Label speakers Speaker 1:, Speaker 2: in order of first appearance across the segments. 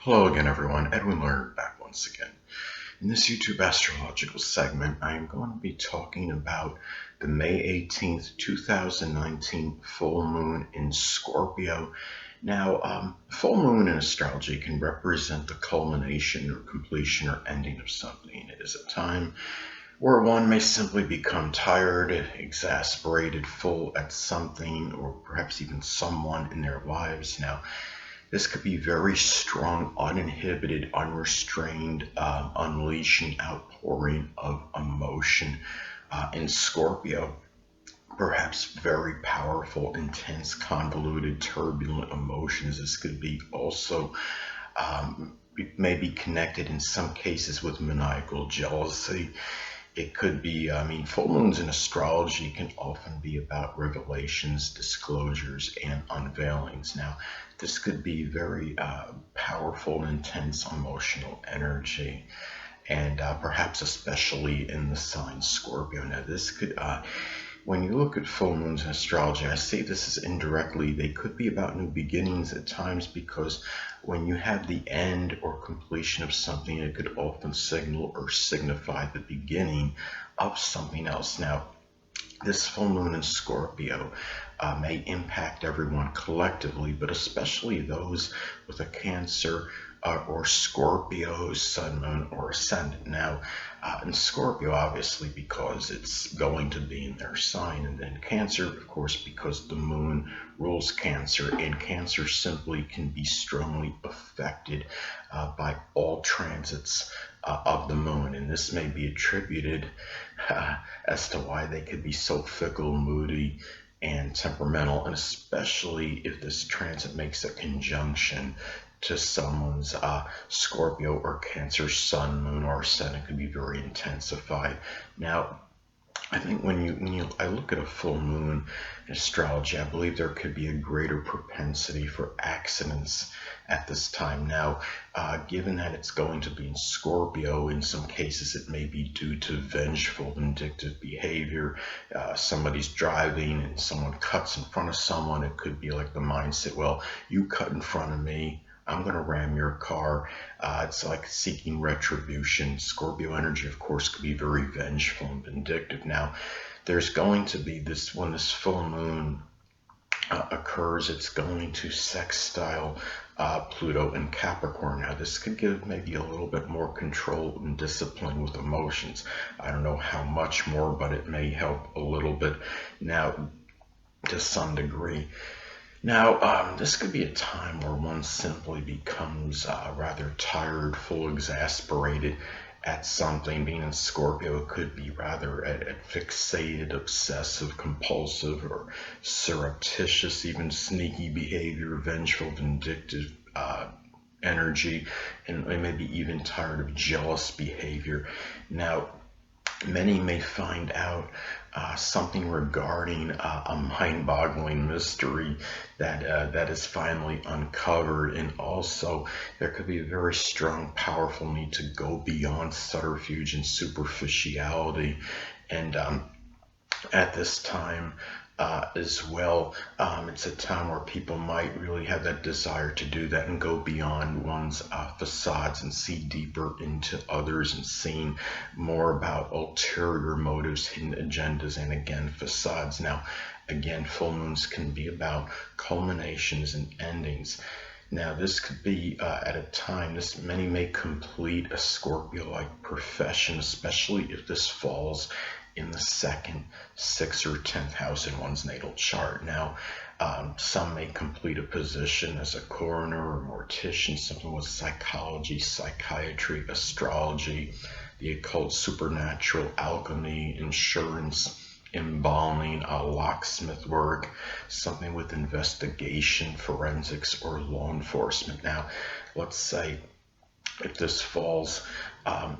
Speaker 1: Hello again, everyone. Edwin Learnard back once again. In this YouTube astrological segment, I am going to be talking about the May 18th, 2019 full moon in Scorpio. Now, full moon in astrology can represent the culmination or completion or ending of something. It is a time where one may simply become tired, exasperated, full at something, or perhaps even someone in their lives. Now, this could be very strong, uninhibited, unrestrained, unleashing, outpouring of emotion in Scorpio. Perhaps very powerful, intense, convoluted, turbulent emotions. This could be also maybe connected in some cases with maniacal jealousy. It could be, full moons in astrology can often be about revelations, disclosures, and unveilings. Now, this could be very powerful, intense emotional energy, and perhaps especially in the sign Scorpio. Now, this could, when you look at full moons in astrology, I say this is indirectly, they could be about new beginnings at times, because when you have the end or completion of something, it could often signal or signify the beginning of something else. Now, this full moon in Scorpio may impact everyone collectively, but especially those with a Cancer or Scorpio sun, moon, or ascendant. Now, in Scorpio, obviously, because it's going to be in their sign, and then Cancer, of course, because the moon rules Cancer, and Cancer simply can be strongly affected by all transits of the moon, and this may be attributed as to why they could be so fickle, moody, and temperamental, and especially if this transit makes a conjunction to someone's Scorpio or Cancer sun, moon, or ascendant, could be very intensified. Now, I think I look at a full moon in astrology, I believe there could be a greater propensity for accidents at this time. Now, given that it's going to be in Scorpio, in some cases it may be due to vengeful, vindictive behavior. Somebody's driving and someone cuts in front of someone. It could be like the mindset, well, you cut in front of me, I'm going to ram your car. It's like seeking retribution. Scorpio energy, of course, could be very vengeful and vindictive. Now, there's going to be this, when this full moon occurs, it's going to sextile Pluto and Capricorn. Now, this could give maybe a little bit more control and discipline with emotions. I don't know how much more, but it may help a little bit now to some degree. Now, this could be a time where one simply becomes rather tired, full, exasperated at something. Being in Scorpio, it could be rather at fixated, obsessive, compulsive, or surreptitious, even sneaky behavior, vengeful, vindictive energy, and maybe even tired of jealous behavior. Now, many may find out something regarding a mind-boggling mystery that is finally uncovered, and also there could be a very strong, powerful need to go beyond subterfuge and superficiality, and at this time as well, it's a time where people might really have that desire to do that and go beyond one's facades and see deeper into others, and seeing more about ulterior motives, hidden agendas, and again, facades. Now, again, full moons can be about culminations and endings. Now, this could be at a time, many may complete a Scorpio-like profession, especially if this falls in the 2nd, 6th, or 10th house in one's natal chart. Now, some may complete a position as a coroner or mortician, something with psychology, psychiatry, astrology, the occult, supernatural, alchemy, insurance, embalming, locksmith work, something with investigation, forensics, or law enforcement. Now, let's say if this falls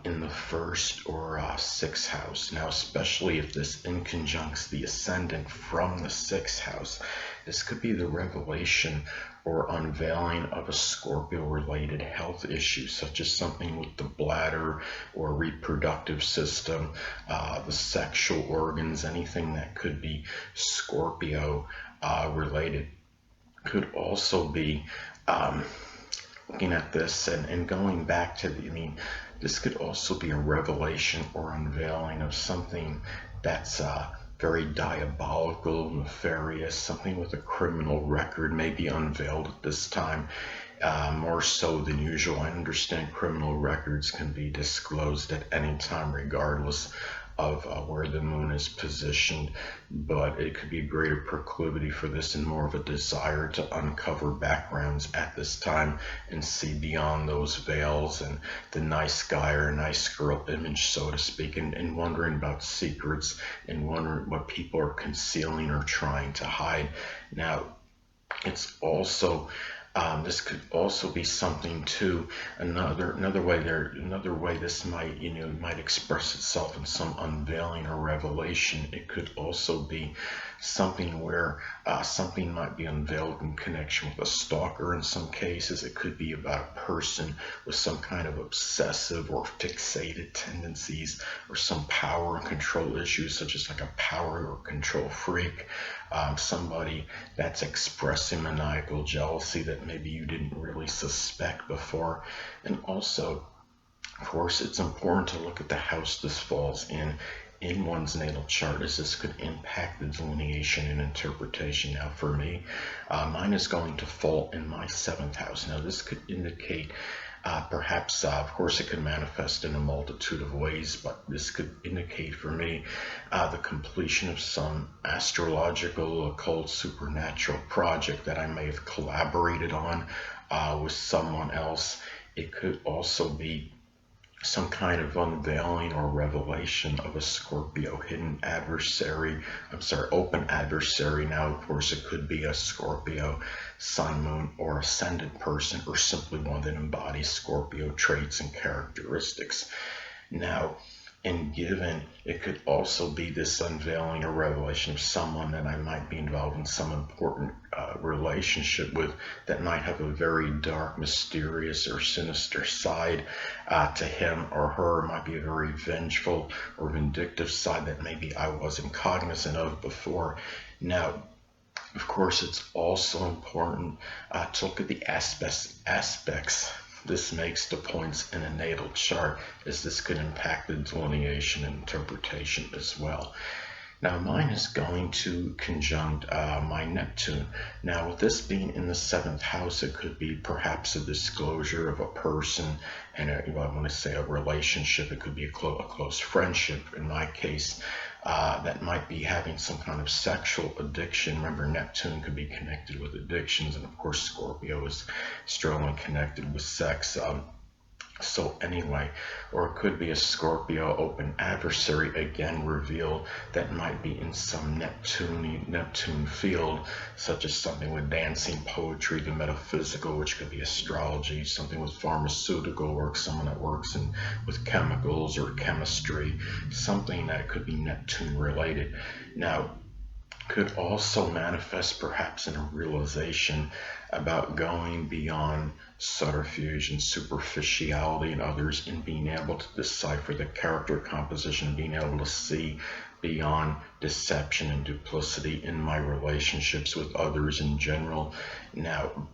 Speaker 1: in the 1st or 6th house. Now, especially if this inconjuncts the ascendant from the 6th house, this could be the revelation or unveiling of a Scorpio-related health issue, such as something with the bladder or reproductive system, the sexual organs, anything that could be Scorpio related. Could also be looking at this and going back to this could also be a revelation or unveiling of something that's very diabolical, nefarious, something with a criminal record may be unveiled at this time, more so than usual. I understand criminal records can be disclosed at any time regardless of where the moon is positioned, but it could be a greater proclivity for this and more of a desire to uncover backgrounds at this time and see beyond those veils and the nice guy or nice girl image, so to speak, and wondering about secrets and wondering what people are concealing or trying to hide. Now, it's also this could also be something too. Another way this might express itself in some unveiling or revelation. It could also be something where something might be unveiled in connection with a stalker. In some cases, it could be about a person with some kind of obsessive or fixated tendencies, or some power and control issues, such as like a power or control freak. Somebody that's expressing maniacal jealousy that maybe you didn't really suspect before. And also, of course, it's important to look at the house this falls in one's natal chart, as this could impact the delineation and interpretation. Now, for me, mine is going to fall in my 7th house. Now, this could indicate perhaps, of course, it could manifest in a multitude of ways, but this could indicate for me the completion of some astrological, occult, supernatural project that I may have collaborated on with someone else. It could also be some kind of unveiling or revelation of a Scorpio hidden adversary, open adversary. Now, of course, it could be a Scorpio sun, moon, or ascendant person, or simply one that embodies Scorpio traits and characteristics. Now, and given, it could also be this unveiling or revelation of someone that I might be involved in some important relationship with, that might have a very dark, mysterious, or sinister side to him or her. It might be a very vengeful or vindictive side that maybe I wasn't cognizant of before. Now, of course, it's also important to look at the aspects this makes to points in a natal chart, as this could impact the delineation and interpretation as well. Now, mine is going to conjunct my Neptune. Now, with this being in the 7th house, it could be perhaps a disclosure of a person, and when I say a relationship, it could be a close friendship. In my case, that might be having some kind of sexual addiction. Remember, Neptune could be connected with addictions, and of course, Scorpio is strongly connected with sex. So anyway, or it could be a Scorpio open adversary, again revealed, that might be in some Neptune field, such as something with dancing, poetry, the metaphysical, which could be astrology, something with pharmaceutical work, someone that works with chemicals or chemistry, something that could be Neptune related. Now, could also manifest perhaps in a realization about going beyond subterfuge and superficiality in others, and being able to decipher the character composition, being able to see beyond deception and duplicity in my relationships with others in general. Now,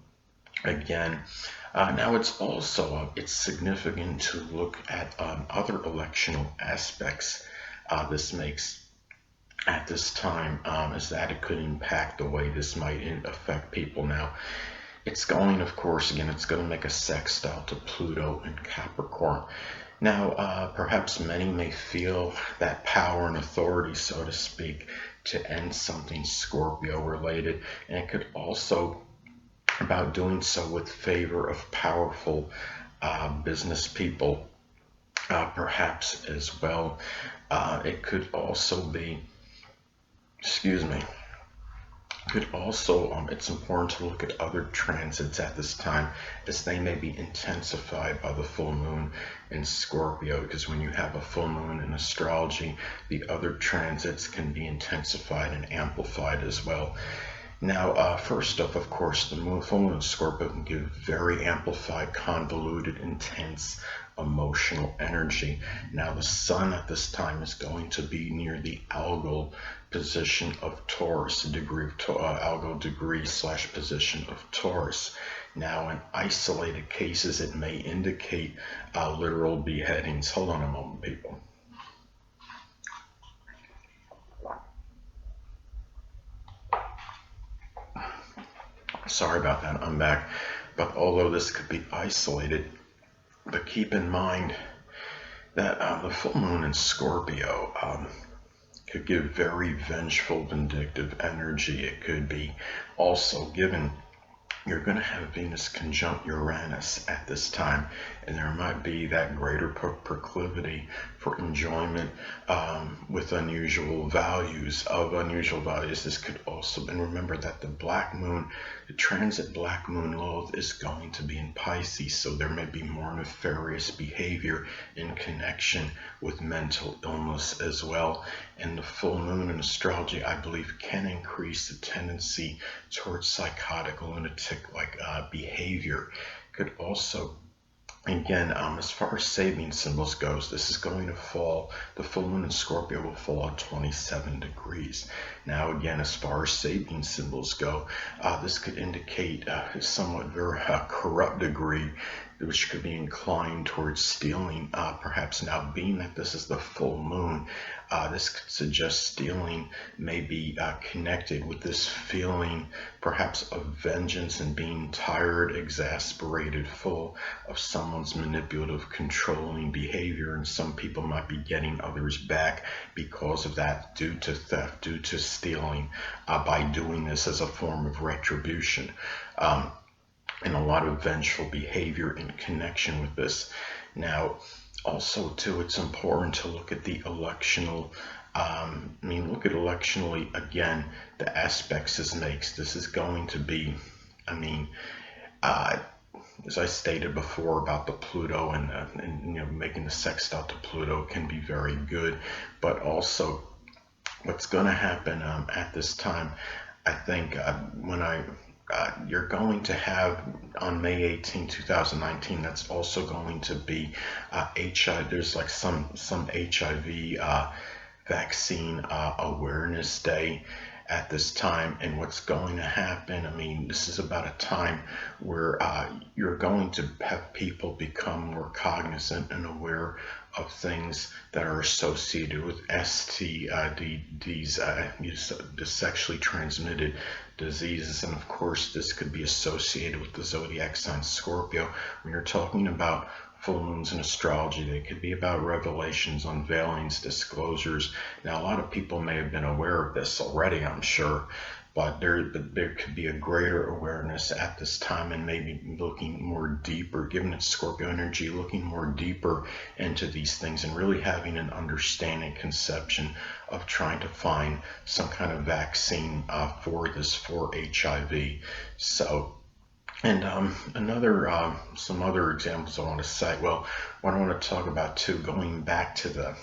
Speaker 1: again, now it's also it's significant to look at other electional aspects this makes at this time, is that it could impact the way this might affect people. Now, it's going, of course, again, it's going to make a sextile to Pluto and Capricorn. Now, perhaps many may feel that power and authority, so to speak, to end something Scorpio related, and it could also about doing so with favor of powerful business people, perhaps as well. It could also be, could also, it's important to look at other transits at this time, as they may be intensified by the full moon in Scorpio, because when you have a full moon in astrology, the other transits can be intensified and amplified as well. Now, first up, of course, the full moon in Scorpio can give very amplified, convoluted, intense emotional energy. Now, the sun at this time is going to be near the algal position of Taurus, algal degree / position of Taurus. Now, in isolated cases, it may indicate literal beheadings. Hold on a moment, people. Sorry about that, I'm back. But although this could be isolated, but keep in mind that the full moon in Scorpio could give very vengeful, vindictive energy. It could be also given you're going to have Venus conjunct Uranus at this time, and there might be that greater proclivity for enjoyment with unusual values. This could also, and remember that the black moon, the transit black moon Lilith is going to be in Pisces, so there may be more nefarious behavior in connection with mental illness as well. And the full moon in astrology, I believe, can increase the tendency towards psychotic, lunatic-like behavior. Could also, again, as far as Sabian symbols goes, this is going to fall, the full moon in Scorpio will fall at 27 degrees. Now, again, as far as Sabian symbols go, this could indicate a somewhat very corrupt degree, which could be inclined towards stealing. Perhaps now, being that this is the full moon, this could suggest stealing may be connected with this feeling, perhaps of vengeance and being tired, exasperated, full of someone's manipulative, controlling behavior. And some people might be getting others back because of that, due to theft, due to stealing, by doing this as a form of retribution. And a lot of vengeful behavior in connection with this. Now, also too, it's important to look at the electional, look at electionally again, the aspects this makes. This is going to be, as I stated before about the Pluto and making the sextile to Pluto can be very good, but also what's going to happen at this time, I think you're going to have on May 18, 2019, that's also going to be there's like some HIV vaccine awareness day at this time. And what's going to happen, this is about a time where you're going to have people become more cognizant and aware of things that are associated with STDs, the sexually transmitted diseases. And of course, this could be associated with the zodiac sign Scorpio. When you're talking about full moons in astrology, they could be about revelations, unveilings, disclosures. Now, a lot of people may have been aware of this already, I'm sure, but there could be a greater awareness at this time, and maybe looking more deeper, given its Scorpio energy, looking more deeper into these things and really having an understanding, conception of trying to find some kind of vaccine for HIV. So, and some other examples I want to cite. Well, what I want to talk about too, going back to the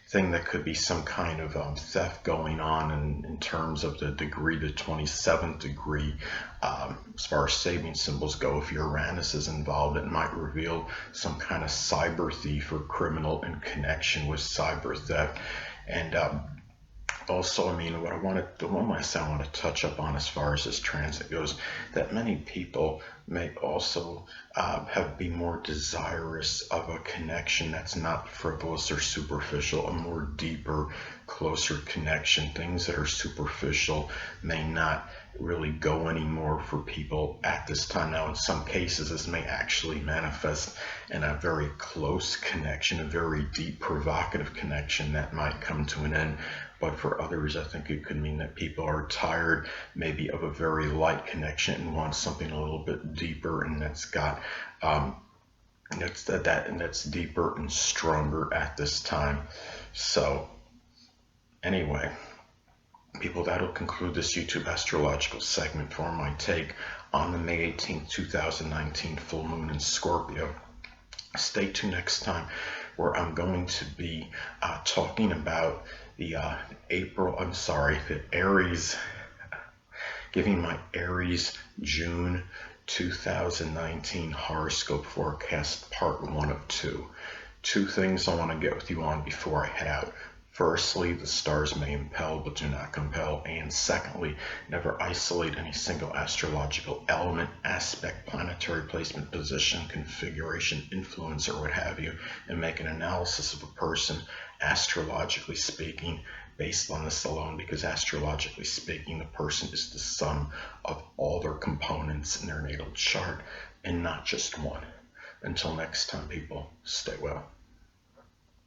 Speaker 1: thing that could be some kind of theft going on in terms of the degree, the 27th degree, as far as Sabian symbols go. If Uranus is involved, it might reveal some kind of cyber thief or criminal in connection with cyber theft. And also, the one last thing I want to touch up on as far as this transit goes, that many people may also be more desirous of a connection that's not frivolous or superficial, a more deeper, closer connection. Things that are superficial may not really go anymore for people at this time. Now, in some cases, this may actually manifest in a very close connection, a very deep, provocative connection that might come to an end. But for others, I think it could mean that people are tired maybe of a very light connection and want something a little bit deeper, and that's got that's deeper and stronger at this time. So anyway, people, that'll conclude this YouTube astrological segment for my take on the May 18th, 2019 full moon in Scorpio. Stay tuned next time, where I'm going to be talking about the Aries, giving my Aries June 2019 horoscope forecast, part 1 of 2. Two things I want to get with you on before I head out. Firstly, the stars may impel but do not compel. And secondly, never isolate any single astrological element, aspect, planetary placement, position, configuration, influence, or what have you, and make an analysis of a person, astrologically speaking, based on this alone, because astrologically speaking, the person is the sum of all their components in their natal chart and not just one. Until next time, people, stay well.